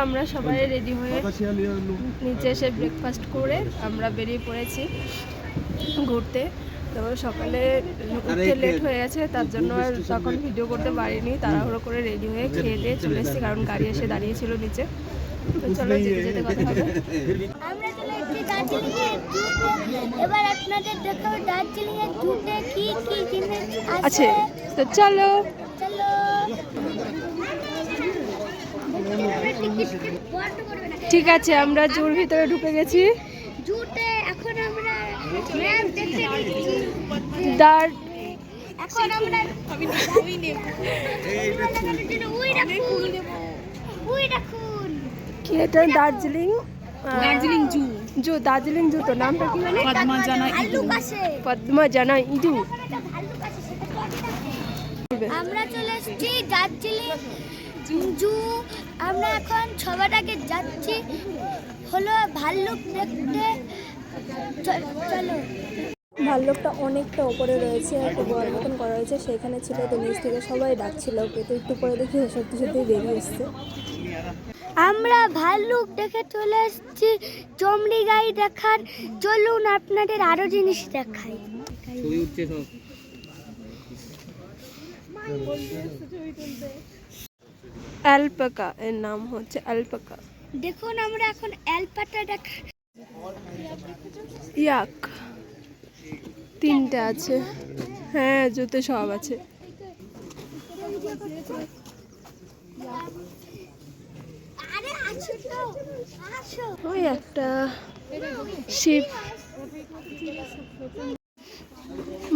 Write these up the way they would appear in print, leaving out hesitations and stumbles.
আমরা সবাই রেডি হয়ে নিচে এসে ব্রেকফাস্ট করে আমরা বেরিয়ে পড়েছি ঘুরতে। তো সকালে উঠতে লেট হয়ে গেছে, তার জন্য আর তখন ভিডিও করতে পারিনি। তাড়াহুড়ো করে রেডি হয়ে খেয়ে দিয়ে চলে এসেছি, কারণ গাড়ি এসে দাঁড়িয়েছিল নিচে। তো চলো যেতে যেতে কথা হবে। আমরা চলে এসেছি দার্জিলিং এর জুতে। এবার আপনাদের দেখাবো দার্জিলিং এর জুতে কি কি জিনিস আছে। তো চলো চলো। ঠিক আছে, আমরা জুর ভিতরে ঢুকে গেছি। জুতে এখন আমরা ম্যাপ দেখতে গেছি। এখন আমরা ওই দেখুন কি এটা? দার্জিলিং জু। দার্জিলিং জু তো নামটা কি জানো? পদ্মজানা ইদু। আমরা চলে এসেছি দার্জিলিং জু। আমরা এখন সবার আগে যাচ্ছি হলো ভাল্লুক দেখতে। চলো। ভাল্লুকটা অনেকটা ওপরে রয়েছে, একটা গোয়ার মতন করা হয়েছে, সেখানে ছিল। তো নিচ থেকে সবাই ডাকছিল, কিন্তু একটু পরে দেখি সত্যি সত্যি বেরিয়ে এসছে। আমরা ভাল্লুক দেখে চলে এসেছি চমড়ি গাই দেখার। চলুন আপনাদের আরো জিনিস দেখাই। অ্যালপাকা, এর নাম হচ্ছে অ্যালপাকা। দেখুন আমরা এখন অ্যালপাকা দেখা। ইয়াক, তিনটা আছে। হ্যাঁ, জুতে সব আছে। ওই একটা শিপ,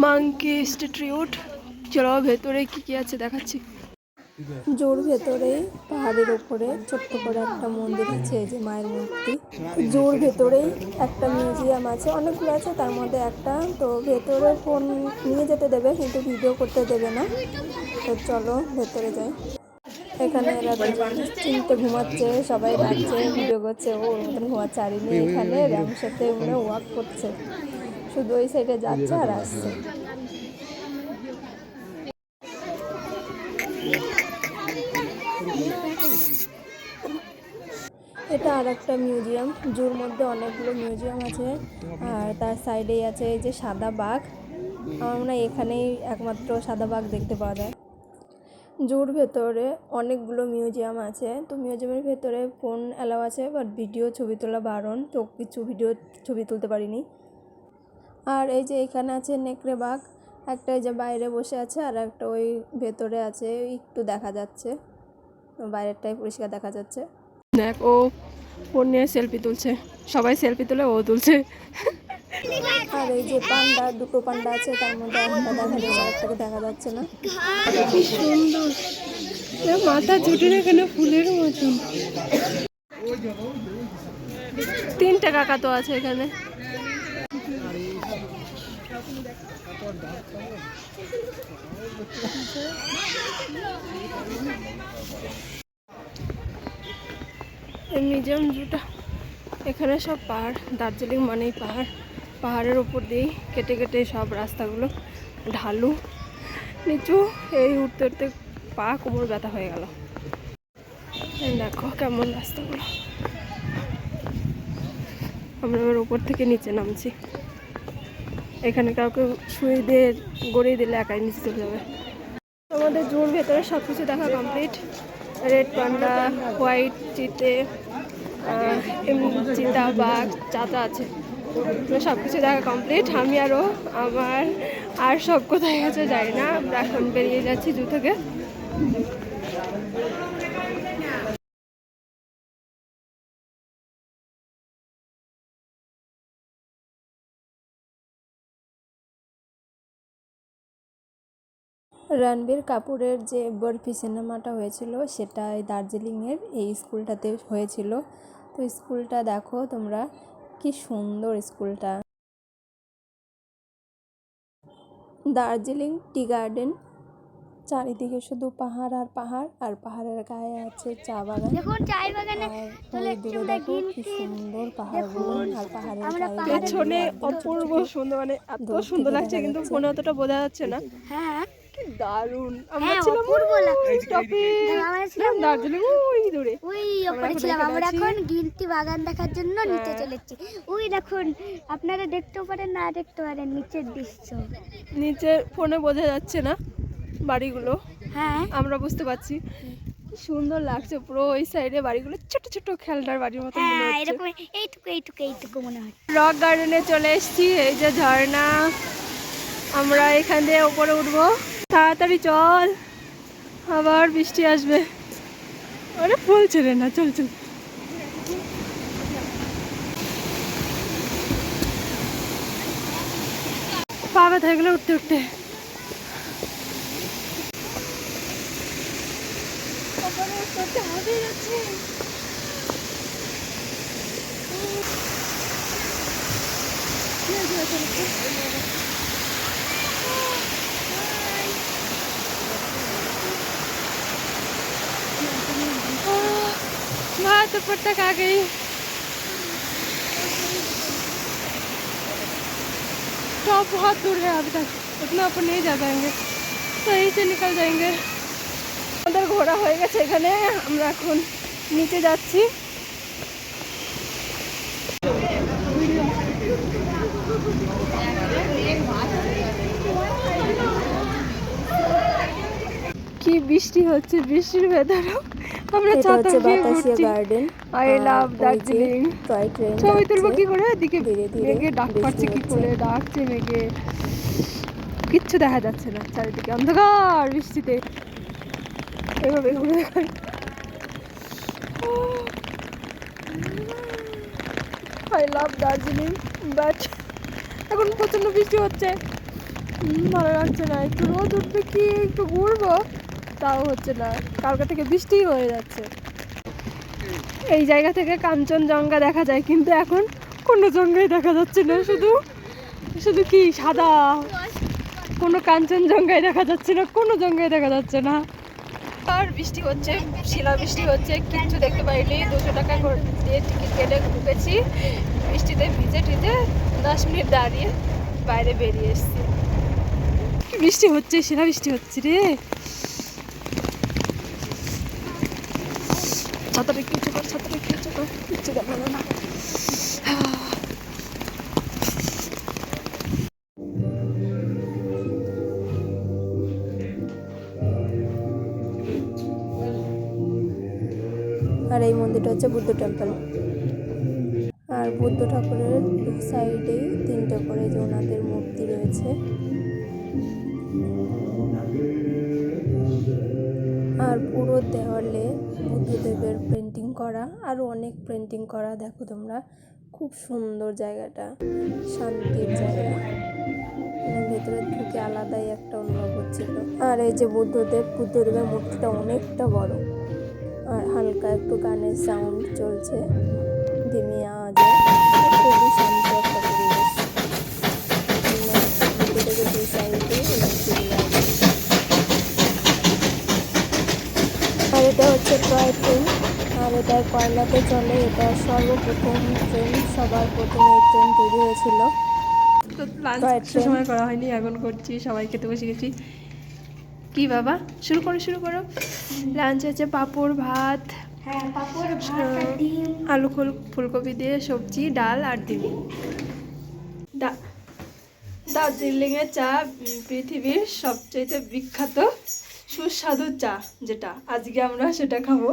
মাঙ্কি ইনস্টিটিউট। চলো ভেতরে কি কি আছে দেখাচ্ছি। জোর ভেতরেই পাহাড়ের ওপরে ছোট্ট করে একটা মন্দির আছে, এই যে মায়ের মূর্তি। জোর ভেতরেই একটা মিউজিয়াম আছে, অনেকগুলো আছে, তার মধ্যে একটা। তো ভেতরে ফোন নিয়ে যেতে দেবে, কিন্তু ভিডিও করতে দেবে না। তো চলো ভেতরে যাই। এখানে এরা চিনতে ঘুমাচ্ছে, সবাই ডাকছে, ভিডিও করছে। ও ওর মতন ঘুমাচ্ছে, আর ইনি এখানে র্যামের সাথে মনে ওয়াক করছে, শুধু ওই সাইডে যাচ্ছে আর আসছে। এটা আর একটা মিউজিয়াম। জুর মধ্যে অনেকগুলো মিউজিয়াম আছে, আর তার সাইডেই আছে এই যে সাদা বাঘ। আমার মনে হয় এখানেই একমাত্র সাদা বাঘ দেখতে পাওয়া যায়। জুর ভেতরে অনেকগুলো মিউজিয়াম আছে। তো মিউজিয়ামের ভেতরে ফোন অ্যালাউ আছে, বাট ভিডিও ছবি তোলা বারণ। তো কিছু ছবি তুলতে পারিনি। আর এই যে এখানে আছে নেকড়ে বাঘ, একটা এই যে বাইরে বসে আছে, আর একটা ওই ভেতরে আছে, একটু দেখা যাচ্ছে, বাইরেরটাই পরিষ্কার দেখা যাচ্ছে। দেখ, ও ফোন নিয়ে সেলফি তুলছে, সবাই সেলফি তুলে ও তুলছে। আর এই যে পান্ডা, দুটো পান্ডা আছে, তার মধ্যে একটা দেখা যাচ্ছে, আরেকটাকে দেখা যাচ্ছে না। কি সুন্দর, মাথা চুটির এখানে ফুলের মতন। তিনটা কাকা তো আছে এখানে। মিউজিয়াম জুটা, এখানে সব পাহাড়। দার্জিলিং মানেই পাহাড়। পাহাড়ের উপর দিয়েই কেটে কেটে সব রাস্তাগুলো ঢালু নিচু। এই উঠতে উঠতে পা কোমর ব্যথা হয়ে গেল। দেখো কেমন রাস্তাগুলো। আমরা এবার উপর থেকে নিচে নামছি। এখানে কাউকে শুয়ে দিয়ে গড়িয়ে দিলে একাই নিচে চলে যাবে। আমাদের জুর ভেতরে সব কিছু দেখা কমপ্লিট। রেড পান্ডা, হোয়াইট চিতে, চিতা বাঘ, চাচা আছে, সব কিছু দেখা কমপ্লিট। আমি আর সব কোথায় গেছে জানি না। আমরা এখন বেরিয়ে যাচ্ছি জু থেকে। রণবীর কাপুরের যে বরফি সিনেমাটা হয়েছিল, সেটা দার্জিলিংয়ের এই স্কুলটাতে হয়েছিল। তো স্কুলটা দেখো তোমরা, কি সুন্দর স্কুলটা। দার্জিলিং টি গার্ডেন, চারিদিকে শুধু পাহাড় আর পাহাড়, আর পাহাড়ের গায়ে আছে চা বাগান। দেখুন চাই বাগানে চলে দূরে দেখো কি সুন্দর পাহাড়গুলো, আর পাহাড়ের গায়ে পেছনে অপূর্ব সুন্দর, মানে এত সুন্দর লাগছে, কিন্তু ফোনে অতটা বোঝা যাচ্ছে না। হ্যাঁ কি দারুণ। আমরা হ্যাঁ, ছিলাম অপূর্ব লাগছে। ওই টপে, আমরা ছিলাম দার্জিলিং ওই দূরে। ওই আমরা ওপরে এখন ছিলাম। এখানে আমরা আছি। এখন গ্রিন টি বাগান দেখার জন্য নিচে হ্যাঁ। চলে এসেছি। ওই দেখুন, আপনারা দেখতেও পারেন না দেখতে পারেন নিচের দৃশ্য। নিচে ফোনে বোঝা যাচ্ছে না বাড়িগুলো, হ্যাঁ, আমরা বুঝতে পারছি। কি সুন্দর লাগছে পুরো ওই সাইডে বাড়িগুলো, ছোট ছোট খেলনার বাড়ির মতো মনে হ্যাঁ, হচ্ছে। এরকম এইটুকু মনে হয়। রক গার্ডেনে চলে এসেছি, এই যে ঝর্ণা। আমরা এখান দিয়ে উপরে উঠবো, তাড়াতাড়ি চল, আবার বৃষ্টি আসবে। আরে ফুল ছেড়ে না, চল চল। পা ব্যথা হয়ে গেলো উঠতে উঠতে। बात ऊपर तक आ गई। टॉप बहुत दूर है अभी तक, उतना ऊपर नहीं जा पाएंगे, तो यहीं से निकल जाएंगे। আমাদের ঘোরা হয়ে গেছে এখানে, আমরা এখন নিচে যাচ্ছি। কি বৃষ্টি হচ্ছে, বৃষ্টির ভেতরেও আমরা এটা ছাতা হচ্ছে দিয়ে বাতাসিয়া ঘুরছি। Garden. I love Darjeeling. Toy train ছবি তুলবো কি করে? এদিকে ধীরে ধীরে মেঘে ডাক পাচ্ছে কি বৃষ্টি করে, ডাকছে মেঘে, কিচ্ছু দেখা যাচ্ছে না, চারিদিকে অন্ধকার বৃষ্টিতে। এইভাবে ঘুরে দেখাই। আই লাভ দার্জিলিং, বাট এখন প্রচন্ড বৃষ্টি হচ্ছে, ভালো লাগছে না। একটু রোদ উঠবে কি একটু ঘুরবো, তাও হচ্ছে না, কালকে থেকে বৃষ্টি হয়ে যাচ্ছে। এই জায়গা থেকে কাঞ্চনজঙ্ঘা দেখা যায়, কিন্তু এখন কোনো জঙ্ঘাই দেখা যাচ্ছে না, শুধু শুধু কি সাদা, কোনো কাঞ্চনজঙ্ঘাই দেখা যাচ্ছে না, কোনো জঙ্ঘাই দেখা যাচ্ছে না। আর বৃষ্টি হচ্ছে, শিলা বৃষ্টি হচ্ছে, কিচ্ছু দেখতে পাইনি। 200 টাকা দিয়ে টিকিট কেটে ঢুকেছি, বৃষ্টিতে ভিজে টিজে 10 মিনিট দাঁড়িয়ে বাইরে বেরিয়ে এসেছি। কি বৃষ্টি হচ্ছে, শিলা বৃষ্টি হচ্ছে রে। ছাতাটা কিছু কর, ছাতাটা কিছু কর, কিচ্ছু দেখা গেল না। আর এই মন্দিরটা হচ্ছে বুদ্ধ টেম্পল। আর বুদ্ধ ঠাকুরের সাইডেই 3টে করে যে ওনাদের মূর্তি রয়েছে। আর পুরো দেওয়ালে বুদ্ধদেবের পেন্টিং করা, আরও অনেক পেন্টিং করা। দেখো তোমরা, খুব সুন্দর জায়গাটা, শান্তির জায়গা, মানে ভেতরে ঢুকে আলাদাই একটা অনুভব হচ্ছিল। আর এই যে বুদ্ধদেবের মূর্তিটা অনেকটা বড়, আর হালকা একটু গানের সাউন্ড চলছে, ধিমি আওয়াজে, খুবই শান্ত একটা পরিবেশ। বুদ্ধদেবের দুই সাইডে মূর্তিগুলো আছে। আর এটা হচ্ছে টয় ট্রেন, আর এটা কয়লাতে চলে। এটা সর্বপ্রথম ট্রেন, সবার প্রথম এই ট্রেন তৈরি হয়েছিল। তো লাঞ্চ সময় করা হয়নি, এখন করছি, সবাই খেতে বসে গেছি। কি বাবা, শুরু করো শুরু করো। লাঞ্চ আছে পাঁপড়, ভাত, আলু ফুলকপি দিয়ে সবজি, ডাল আর ডিম। দার্জিলিংয়ের চা পৃথিবীর সবচেয়ে বিখ্যাত সুস্বাদু চা, যেটা আজকে আমরা সেটা খাবো।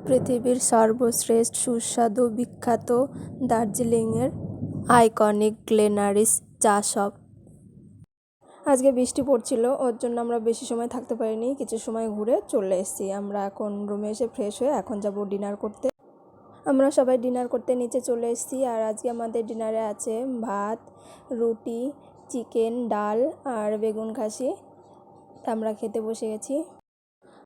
পৃথিবীর সর্বশ্রেষ্ঠ সুস্বাদু বিখ্যাত দার্জিলিংয়ের আইকনিক গ্লেনারিস চা শপ। আজকে বৃষ্টি পড়ছিল, ওর জন্য আমরা বেশি সময় থাকতে পারিনি, কিছু সময় ঘুরে চলে এসেছি। আমরা এখন রুমে এসে ফ্রেশ হয়ে এখন যাব ডিনার করতে। আমরা সবাই ডিনার করতে নিচে চলে এসেছি। আর আজকে আমাদের ডিনারে আছে ভাত, রুটি, চিকেন, ডাল আর বেগুন খাসি। আমরা খেতে বসে গেছি।